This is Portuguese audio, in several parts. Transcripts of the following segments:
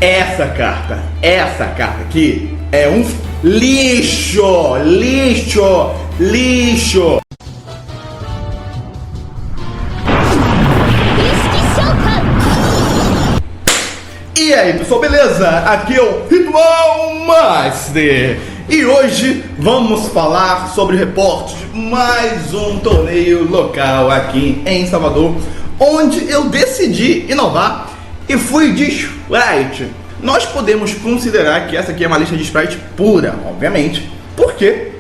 essa carta aqui é um lixo, lixo, lixo. E aí pessoal, beleza? Aqui é o Ritual Master e hoje vamos falar sobre o reporte de mais um torneio local aqui em Salvador, onde eu decidi inovar e fui de Sprite. Nós podemos considerar que essa aqui é uma lista de Sprite pura, obviamente, porque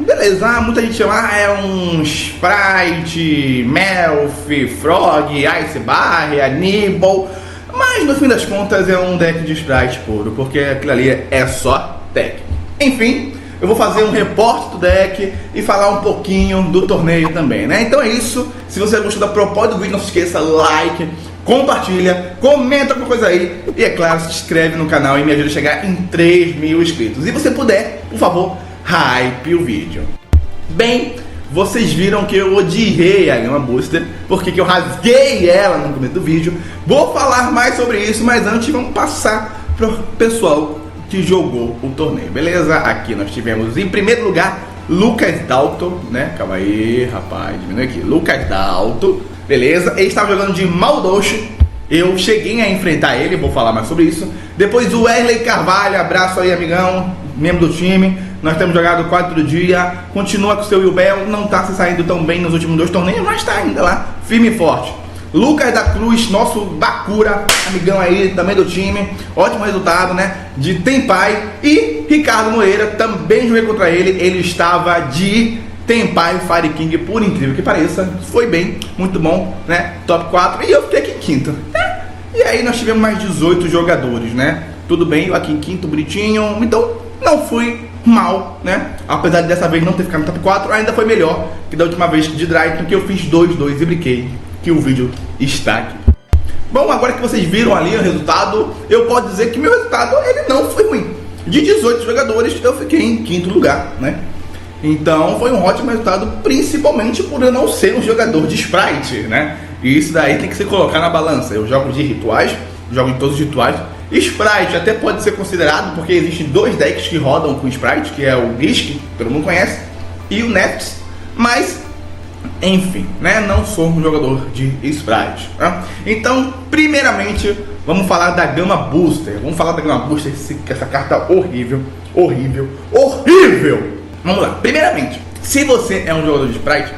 beleza, muita gente chama, é um Sprite, Melf, Frog, Ice Barre, Aníbal. Mas no fim das contas é um deck de Sprite puro, porque aquilo ali é só deck. Enfim, eu vou fazer um reporte do deck e falar um pouquinho do torneio também, né? Então é isso. Se você gostou da proposta do vídeo, não se esqueça, like, compartilha, comenta alguma coisa aí. E é claro, se inscreve no canal e me ajuda a chegar em 3.000 inscritos. E se você puder, por favor, hype o vídeo. Bem, vocês viram que eu odiei a Gama Booster, porque que eu rasguei ela no começo do vídeo. Vou falar mais sobre isso, mas antes vamos passar pro pessoal que jogou o torneio, beleza? Aqui nós tivemos em primeiro lugar Lucas Dalton, né? Calma aí, rapaz, diminui aqui. Lucas Dalton, beleza? Ele estava jogando de Maldoche. Eu cheguei a enfrentar ele, vou falar mais sobre isso. Depois o Wesley Carvalho, abraço aí, amigão, membro do time. Nós temos jogado 4 dias, continua com o seu Wilbel, não está se saindo tão bem nos últimos 2 torneios, mas está ainda lá, firme e forte. Lucas da Cruz, nosso Bakura, amigão aí também do time, ótimo resultado, né, de Tenpai. E Ricardo Moreira, também joguei contra ele, ele estava de Tenpai Fire King, por incrível que pareça, foi bem, muito bom, né, top 4, e eu fiquei aqui em quinto, né? E aí nós tivemos mais 18 jogadores, né, tudo bem, eu aqui em quinto, bonitinho, então não fui mal, né? Apesar de dessa vez não ter ficado no top 4, ainda foi melhor que da última vez de Dryton, que eu fiz 2-2 e brinquei, que o vídeo está aqui. Bom, agora que vocês viram ali o resultado, eu posso dizer que meu resultado ele não foi ruim. De 18 jogadores, eu fiquei em quinto lugar, né? Então foi um ótimo resultado, principalmente por eu não ser um jogador de Sprite, né? E isso daí tem que se colocar na balança. Eu jogo de rituais, jogo em todos os rituais. Sprite até pode ser considerado, porque existem 2 decks que rodam com Sprite, que é o Glisk, que todo mundo conhece, e o Nets, mas, enfim, né, não sou um jogador de Sprite, né? Então, primeiramente, vamos falar da Gama Booster. Vamos falar da Gama Booster, essa carta horrível, horrível, horrível! Vamos lá, primeiramente, se você é um jogador de Sprite,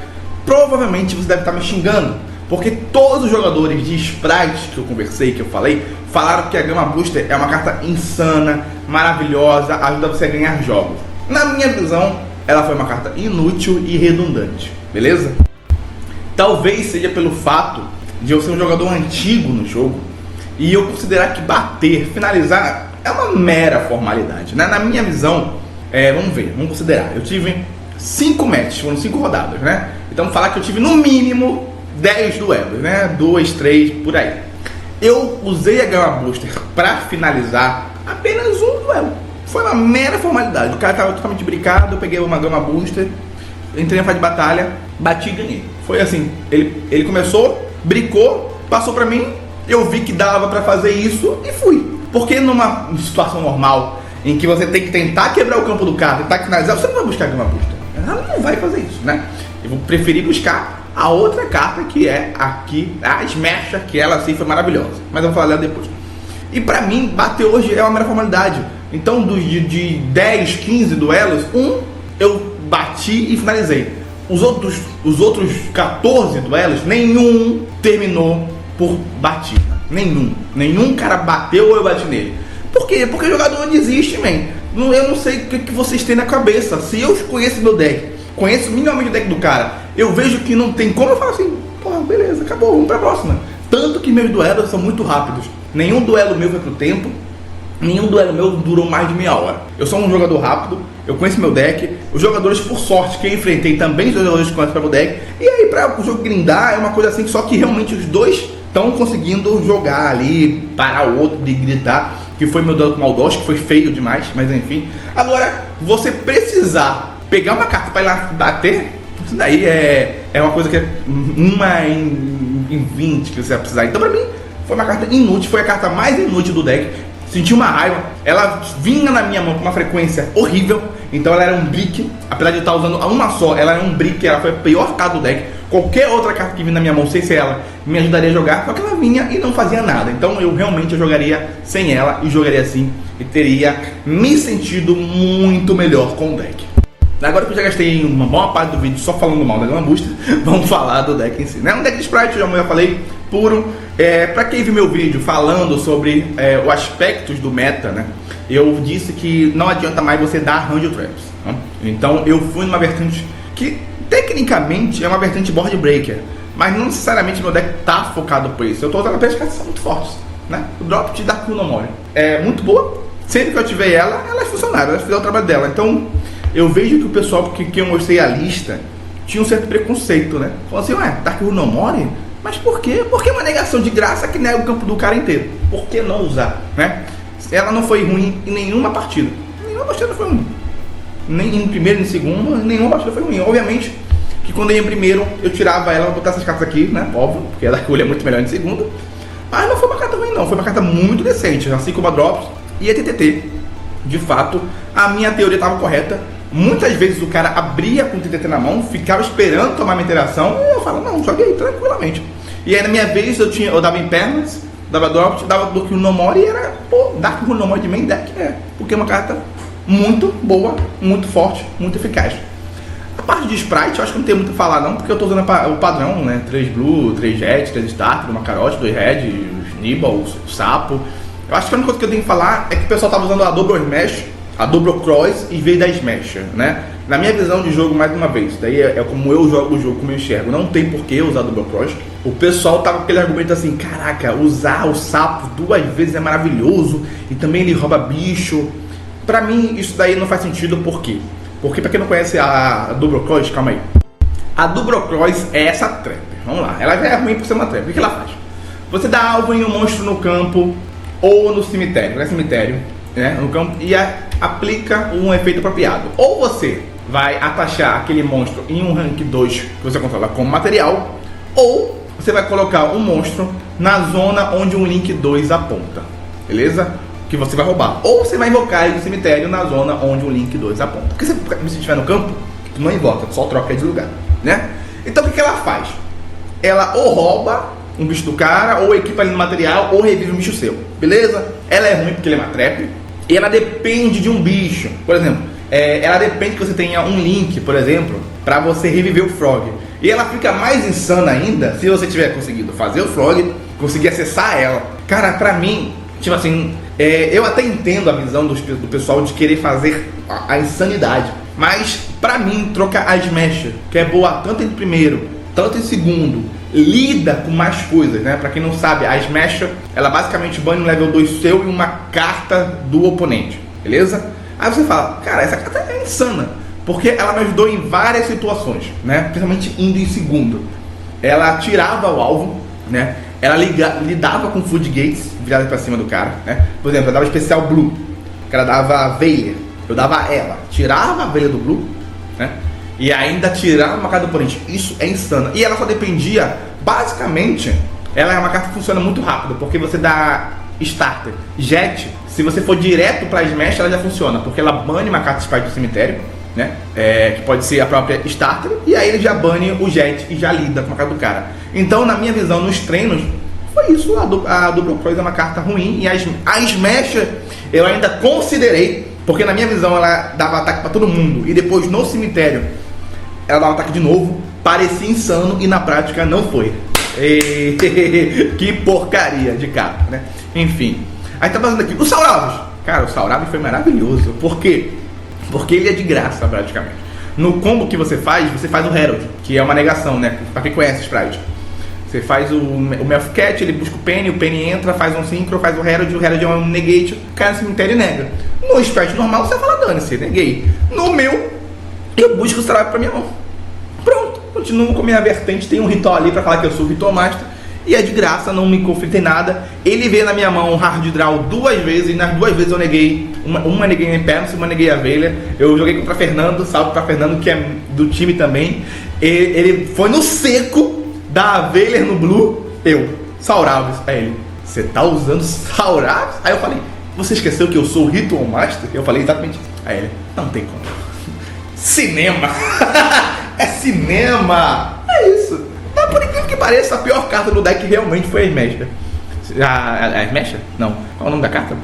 provavelmente você deve estar me xingando, porque todos os jogadores de Sprite que eu conversei, que eu falei, falaram que a Gama Booster é uma carta insana, maravilhosa, ajuda você a ganhar jogos. Na minha visão, ela foi uma carta inútil e redundante, beleza? Talvez seja pelo fato de eu ser um jogador antigo no jogo e eu considerar que bater, finalizar, é uma mera formalidade, né? Na minha visão, vamos ver, vamos considerar, eu tive 5 matches, foram 5 rodadas, né? Então falar que eu tive no mínimo 10 duelos, né? 2, 3, por aí. Eu usei a Gama Booster para finalizar apenas um duelo. Foi uma mera formalidade. O cara estava totalmente brincado, eu peguei uma Gama Booster, entrei na fase de batalha, bati e ganhei. Foi assim, ele começou, brincou, passou para mim, eu vi que dava para fazer isso e fui. Porque numa situação normal, em que você tem que tentar quebrar o campo do cara, tentar finalizar, você não vai buscar a Gama Booster. Ela não vai fazer isso, né? Eu vou preferir buscar a outra carta, que é aqui, a Smasher, que ela sim foi maravilhosa, mas eu vou falar dela depois. E pra mim, bater hoje é uma mera formalidade. Então de 10, 15 duelos, eu bati e finalizei. Os outros 14 duelos, nenhum terminou por batida. Nenhum cara bateu ou eu bati nele. Por quê? Porque o jogador desiste, man. Eu não sei o que vocês têm na cabeça. Se eu conheço meu deck, conheço minimamente o deck do cara, eu vejo que não tem como, eu falo assim, pô, beleza, acabou, vamos pra próxima. Tanto que meus duelos são muito rápidos. Nenhum duelo meu foi pro tempo, nenhum duelo meu durou mais de meia hora. Eu sou um jogador rápido, eu conheço meu deck. Os jogadores, por sorte, que eu enfrentei também são jogadores que conhecem meu deck. E aí, pra o jogo grindar, é uma coisa assim, só que realmente os dois estão conseguindo jogar ali, parar o outro de gritar. Que foi meu duelo com o Maldoche, que foi feio demais, mas enfim. Agora, você precisar pegar uma carta para ir lá bater, isso daí é uma coisa que é uma em 20 que você vai precisar. Então pra mim, foi uma carta inútil, foi a carta mais inútil do deck. senti uma raiva. Ela vinha na minha mão com uma frequência horrível. Então ela era um brick. Apesar de eu estar usando uma só, ela era um brick. Ela foi a pior carta do deck. Qualquer outra carta que vinha na minha mão, sem ser ela, me ajudaria a jogar. Só que ela vinha e não fazia nada. Então eu realmente jogaria sem ela e jogaria assim. E teria me sentido muito melhor com o deck. Agora que eu já gastei uma boa parte do vídeo só falando mal da Gama Booster, vamos falar do deck em si, né? Um deck de Sprite, eu já falei, puro. Pra quem viu meu vídeo falando sobre os aspectos do meta, né? Eu disse que não adianta mais você dar Hand Traps, né? Então eu fui numa vertente que tecnicamente é uma vertente board breaker, mas não necessariamente meu deck tá focado por isso. Eu tô usando apenas cartas que são muito fortes, né? O drop de Dark Hunomori é muito boa. Sempre que eu tiver ela, elas funcionaram, elas fizeram o trabalho dela. Então eu vejo que o pessoal que eu mostrei a lista tinha um certo preconceito, né? Falando assim, ué, Dark Hunomori? Mas por quê? Porque é uma negação de graça que nega o campo do cara inteiro. Por que não usar, né? Ela não foi ruim em nenhuma partida. Nenhuma partida foi ruim. Nem em primeiro, nem em segundo, nenhuma partida foi ruim. Obviamente que quando eu ia em primeiro, eu tirava ela, botar essas cartas aqui, né? Óbvio, porque a Dark Hull é muito melhor em segundo. Mas não foi uma carta ruim não, foi uma carta muito decente. Assim como a Drops e a TTT. De fato, a minha teoria estava correta. Muitas vezes o cara abria com o TTT na mão, ficava esperando tomar minha interação e eu falo, não, joguei tranquilamente. E aí na minha vez eu dava Impermanence, dava Drop, dava Dark Hunomori e era, pô, Dark Hunomori de main deck, porque é uma carta muito boa, muito forte, muito eficaz. A parte de Sprite eu acho que não tem muito a falar não, porque eu tô usando o padrão, né, 3 Blue, 3 Jet, 3 Starter, uma Carote, 2 Red, os Nibble, o Sapo. Eu acho que a única coisa que eu tenho que falar é que o pessoal tava usando a Double Smash, a Double Cross em vez da Smash, né? Na minha visão de jogo, mais uma vez, daí é como eu jogo o jogo, como eu enxergo. Não tem por que usar a Double Cross. O pessoal tava com aquele argumento assim, caraca, usar o Sapo 2 vezes é maravilhoso e também ele rouba bicho. Pra mim, isso daí não faz sentido, por quê? Porque pra quem não conhece a Double Cross, calma aí. A Double Cross é essa trap. Vamos lá, ela já é ruim por ser uma trap. O que ela faz? Você dá alvo em um monstro no campo ou no cemitério, né, no campo, e aplica um efeito apropriado. Ou você vai atachar aquele monstro em um rank 2 que você controla como material, ou você vai colocar um monstro na zona onde um link 2 aponta, beleza? Que você vai roubar. Ou você vai invocar ele do cemitério na zona onde um link 2 aponta. Porque se você estiver no campo, tu não invoca, tu só troca de lugar, né? Então o que ela faz? Ela ou rouba um bicho do cara, ou equipa ele no material, ou revive um bicho seu, beleza? Ela é ruim porque ele é uma trap. E ela depende de um bicho. Por exemplo, ela depende que você tenha um link, por exemplo, para você reviver o Frog. E ela fica mais insana ainda se você tiver conseguido fazer o Frog, conseguir acessar ela. Cara, pra mim, tipo assim, eu até entendo a visão do pessoal de querer fazer a insanidade. Mas pra mim, trocar a Smash, que é boa tanto em primeiro, tanto em segundo, lida com mais coisas, né? Pra quem não sabe, a Smash, ela basicamente bane um level 2 seu e uma carta do oponente, beleza? Aí você fala, cara, essa carta é insana, porque ela me ajudou em várias situações, né? Principalmente indo em segundo. Ela tirava o alvo, né? Ela lidava com floodgates viradas pra cima do cara, né? Por exemplo, eu dava especial Blue, que ela dava Veiler, eu dava ela, tirava a Veiler do Blue, né? E ainda tirar uma carta do oponente. Isso é insano. E ela só dependia, basicamente, ela é uma carta que funciona muito rápido, porque você dá Starter, Jet, se você for direto pra Smash, ela já funciona, porque ela bane uma carta Sprite do cemitério, né? Que pode ser a própria Starter, e aí ele já bane o Jet e já lida com a carta do cara. Então, na minha visão, nos treinos, foi isso. A Double Cross é uma carta ruim, e a Smash eu ainda considerei, porque na minha visão ela dava ataque pra todo mundo, e depois no cemitério ela dava ataque de novo, parecia insano e na prática não foi. Que porcaria de carta, né? Enfim, aí tá passando aqui o Sauravis. Cara, o Sauravis foi maravilhoso. Por quê? Porque ele é de graça praticamente. No combo que você faz o Herald, que é uma negação, né? Pra quem conhece Sprite, você faz o Melfcat, ele busca o Penny entra, faz um Synchro, faz o Herald é um negate, cai no cemitério e nega. No Sprite normal você fala dane-se, neguei. No meu, eu busco o Sauravis pra minha mão. Pronto, continuo com a minha vertente, tem um ritual ali pra falar que eu sou o Ritual Master. E é de graça, não me conflita em nada. Ele veio na minha mão um Hard Draw 2 vezes, e nas 2 vezes eu neguei. Uma neguei a Impermanence, uma neguei a Veiler. Eu joguei contra Fernando, salve pra Fernando, que é do time também. Ele foi no seco da Veiler no Blue. Sauravis. Aí ele, você tá usando Sauravis? Aí eu falei, você esqueceu que eu sou o Ritual Master? Eu falei exatamente isso. Aí ele, não tem como. Cinema! É cinema! É isso. Mas por incrível que pareça, a pior carta do deck realmente foi a Smasher. A Smasher? Não. Qual é o nome da carta?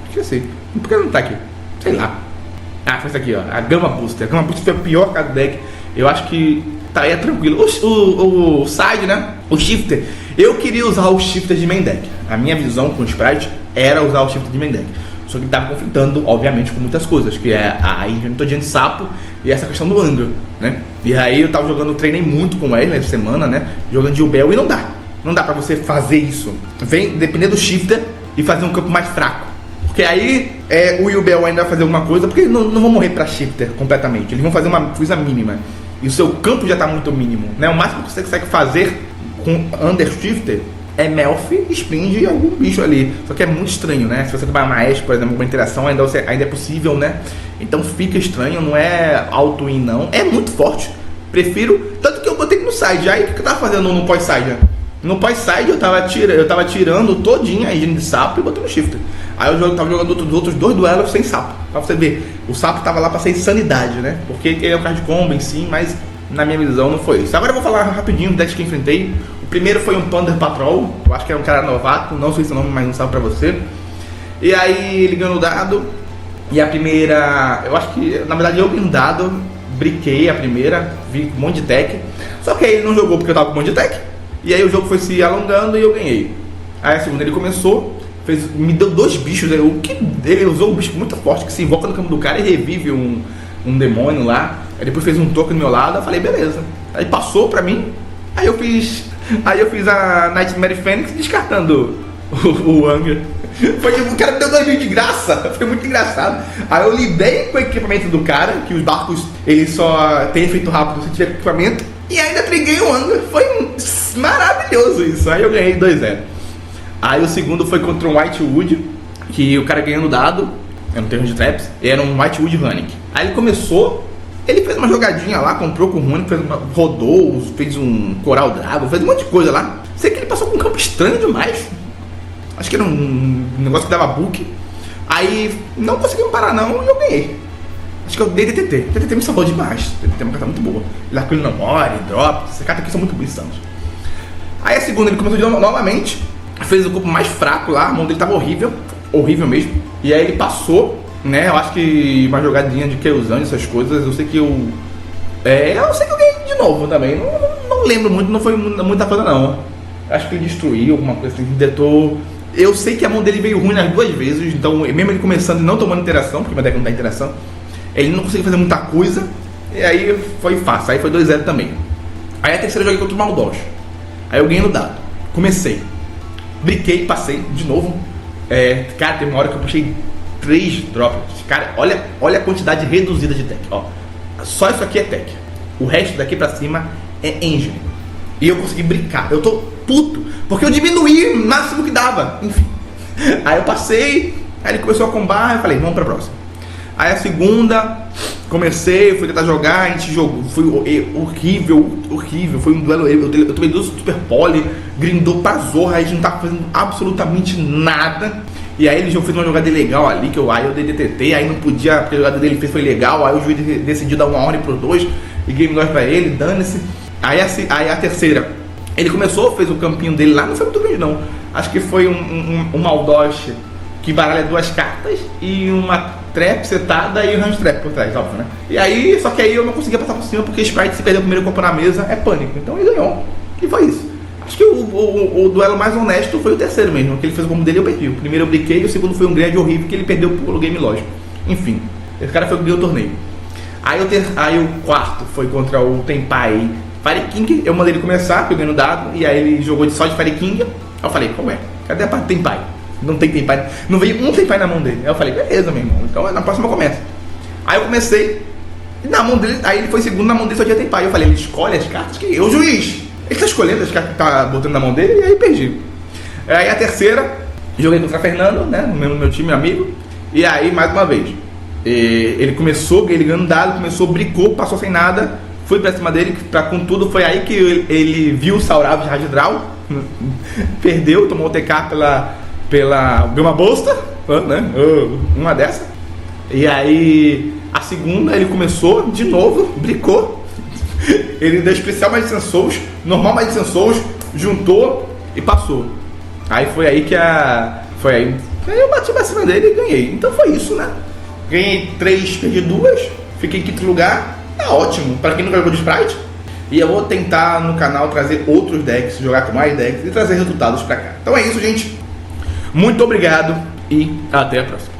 Esqueci. Por que não tá aqui? Sei lá. Ah, foi isso aqui, ó. A Gama Booster. A Gama Booster foi a pior carta do deck. Eu acho que estaria tranquilo. O side, né? O Shifter. Eu queria usar o Shifter de main deck. A minha visão com o Sprite era usar o Shifter de main deck. Só que tava conflitando, obviamente, com muitas coisas, que é a engine todinha de sapo e essa questão do Anger, né? E aí eu tava jogando, treinei muito com ele nessa semana, né? Jogando de Ubel e não dá. Não dá pra você fazer isso. Vem depender do Shifter e fazer um campo mais fraco. Porque aí o Ubel ainda vai fazer alguma coisa, porque não vão morrer pra Shifter completamente. Eles vão fazer uma coisa mínima. E o seu campo já tá muito mínimo, né? O máximo que você consegue fazer com Under Shifter é Melf, Spring e algum bicho ali. Só que é muito estranho, né? Se você trabalhar uma Ash, por exemplo, com interação, ainda é possível, né? Então fica estranho, não é auto-win não. É muito forte. Prefiro. Tanto que eu botei no side. Aí o que eu tava fazendo no pós-side? No pós-side eu tava tirando todinha a engine de sapo e botando Shifter. Aí eu tava jogando os outros 2 duelos sem sapo. Pra você ver, o sapo tava lá pra ser insanidade, né? Porque ele é um card combo em si, mas na minha visão não foi isso. Agora eu vou falar rapidinho do deck que eu enfrentei. O primeiro foi um Thunder Patrol. Eu acho que era um cara novato, não sei se o nome, mas não sabe pra você. E aí ele ganhou o dado. E a primeira, eu acho que na verdade eu ganhei um dado, briquei a primeira, vi um monte de tech. Só que aí ele não jogou porque eu tava com um monte de tech. E aí o jogo foi se alongando e eu ganhei. Aí a segunda ele começou, me deu 2 bichos. Ele usou um bicho muito forte que se invoca no campo do cara e revive um demônio lá. Aí depois fez um token do meu lado, eu falei, beleza. Aí passou pra mim, aí eu fiz a Nightmare Phoenix descartando o Anger. Foi tipo, o cara me deu 2 bichos de graça, foi muito engraçado. Aí eu lidei com o equipamento do cara, que os barcos ele só tem efeito rápido se tiver equipamento. E ainda triguei o Anger, foi maravilhoso isso. Aí eu ganhei 2-0. Aí o segundo foi contra um Whitewood, que o cara ganhando dado, no termo de traps, era um Whitewood Runic. Aí ele começou, ele fez uma jogadinha lá, comprou com o Runic, rodou, fez um Coral Dragon, fez um monte de coisa lá. Sei que ele passou com um campo estranho demais. Acho que era um negócio que dava book. Aí não conseguiu parar não e eu ganhei. Acho que eu dei DTT. DTT me salvou demais. DTT é uma carta muito boa. Ele arco no Mori, drop. Essas cartas aqui são muito insanas. Aí a segunda ele começou de novo, novamente. Fez o corpo mais fraco lá. A mão dele tava horrível. Horrível mesmo. E aí ele passou, né? Eu acho que uma jogadinha de Keuzan, essas coisas. Eu sei que eu ganhei de novo também. Não lembro muito, não foi muita coisa não. Acho que ele destruiu alguma coisa assim, detou. Eu sei que a mão dele veio ruim nas 2 vezes. Então mesmo ele começando e não tomando interação, porque meu deck não dá interação, ele não conseguiu fazer muita coisa. E aí foi fácil, aí foi 2-0 também. Aí a terceira eu joguei contra o Maldosh. Aí eu ganhei no dado. Comecei. Briquei, passei de novo. Cara, teve uma hora que eu puxei 3 drops. Cara, olha a quantidade reduzida de tech. Ó. Só isso aqui é tech. O resto daqui pra cima é engine. E eu consegui brincar. Eu tô puto, porque eu diminuí o máximo que dava. Enfim. Aí eu passei, aí ele começou a combar, eu falei, vamos pra próxima. Aí a segunda, comecei, fui tentar jogar, a gente jogou, foi horrível, foi um duelo, eu tomei 2 super poly, grindou pra zorra, a gente não tava fazendo absolutamente nada. E aí ele fez uma jogada legal ali, que aí eu dei DTT, aí não podia, porque a jogada dele fez foi legal, aí o juiz decidiu dar 1 ordem pro 2, e game 2 pra ele, dane-se. Aí a terceira, ele começou, fez o campinho dele lá, não foi muito grande não, acho que foi um Maldosh que baralha 2 cartas e uma trap setada e o hand trap por trás, óbvio, né? E aí, só que aí eu não conseguia passar por cima porque Sprite, se perder o primeiro corpo na mesa, é pânico. Então ele ganhou. E foi isso. Acho que o duelo mais honesto foi o terceiro mesmo, que ele fez o combo dele e eu perdi. O primeiro eu briquei e o segundo foi um grande horrível que ele perdeu pelo game lógico. Enfim, esse cara foi o que ganhou o torneio. Aí o quarto foi contra o Tenpai Fire King. Eu mandei ele começar, porque eu ganhei no dado, e aí ele jogou só de Fire King. Aí eu falei, como é? Cadê a parte do Tenpai? Não tem Tenpai, não veio um Tenpai na mão dele. Aí eu falei, beleza, meu irmão, então na próxima eu começo. Aí eu comecei, e na mão dele, aí ele foi segundo, na mão dele só tinha Tenpai. Eu falei, ele escolhe as cartas que eu, juiz, ele tá escolhendo as cartas que tá botando na mão dele, e aí perdi. Aí a terceira, joguei contra o Fernando, né, meu time amigo, e aí mais uma vez, ele começou, ele ganhando dado, começou, bricou, passou sem nada, fui pra cima dele, contudo foi aí que ele viu o Saurav de Hard Draw, perdeu, tomou o TK pela Gama Bolster, né? Uma dessa. E aí, a segunda ele começou de novo, bricou. Ele deu especial Magician Souls, normal Magician Souls, juntou e passou. Aí foi aí que aí eu bati pra cima dele e ganhei. Então foi isso, né? Ganhei 3, perdi 2, fiquei em quinto lugar. Tá ótimo, pra quem nunca jogou de Sprite. E eu vou tentar no canal trazer outros decks, jogar com mais decks e trazer resultados pra cá. Então é isso, gente. Muito obrigado e até a próxima.